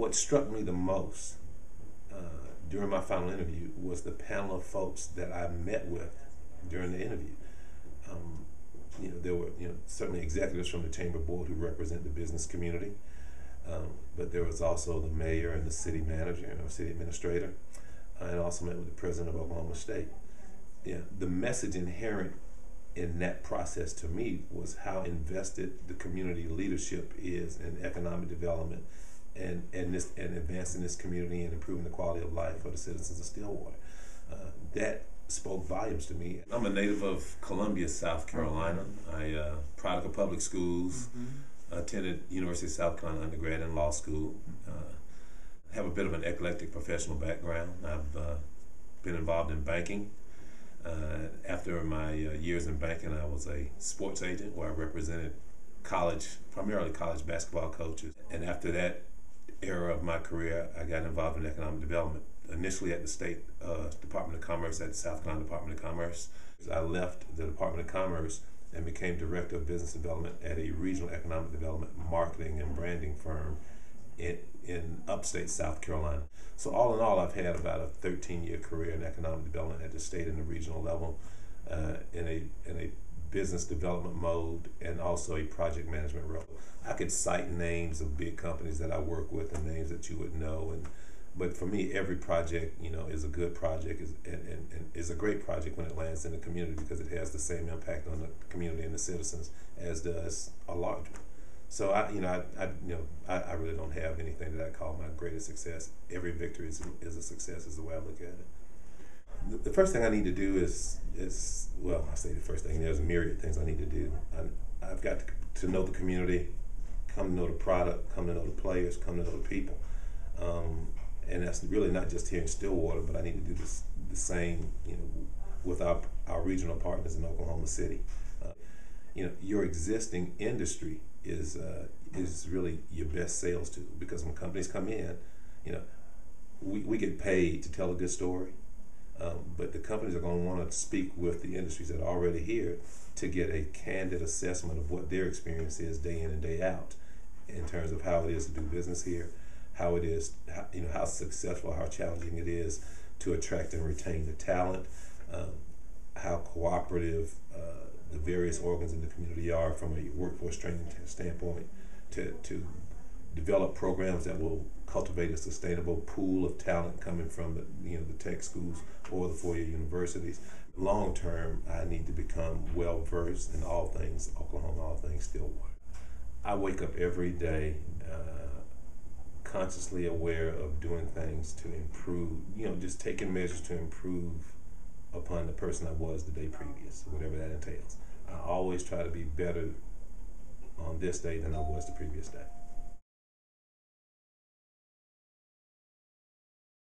What struck me the most during my final interview was the panel of folks that I met with during the interview. There were certainly executives from the Chamber Board who represent the business community, but there was also the mayor and the city manager and city administrator, and also met with the president of Oklahoma State. The message inherent in that process to me was how invested the community leadership is in economic development and advancing this community and improving the quality of life for the citizens of Stillwater. That spoke volumes to me. I'm a native of Columbia, South Carolina. I product of public schools, attended University of South Carolina undergrad and law school. Have a bit of an eclectic professional background. I've been involved in banking. After my years in banking, I was a sports agent where I represented primarily college basketball coaches. And after that era of my career, I got involved in economic development, initially at the State Department of Commerce, at the South Carolina Department of Commerce. I left the Department of Commerce and became Director of Business Development at a regional economic development marketing and branding firm in upstate South Carolina. So all in all, I've had about a 13-year career in economic development at the state and the regional level, in a business development mode and also a project management role. I could cite names of big companies that I work with and names that you would know, but for me, every project is a good project and is a great project when it lands in the community, because it has the same impact on the community and the citizens as does a large one. So I really don't have anything that I call my greatest success. Every victory is a success, is the way I look at it. The first thing I need to do is I say the first thing. There's a myriad of things I need to do. I've got to know the community, come to know the product, come to know the players, come to know the people, and that's really not just here in Stillwater, but I need to do the same, with our regional partners in Oklahoma City. Your existing industry is really your best sales tool, because when companies come in, we get paid to tell a good story, but the companies are going to want to speak with the industries that are already here to get a candid assessment of what their experience is day in and day out in terms of how it is to do business here, how it is, how successful, how challenging it is to attract and retain the talent, how cooperative the various organs in the community are from a workforce training standpoint, to develop programs that will cultivate a sustainable pool of talent coming from the tech schools or the four-year universities. Long term, I need to become well versed in all things Oklahoma, all things Stillwater. I wake up every day consciously aware of doing things to improve, just taking measures to improve upon the person I was the day previous, whatever that entails. I always try to be better on this day than I was the previous day.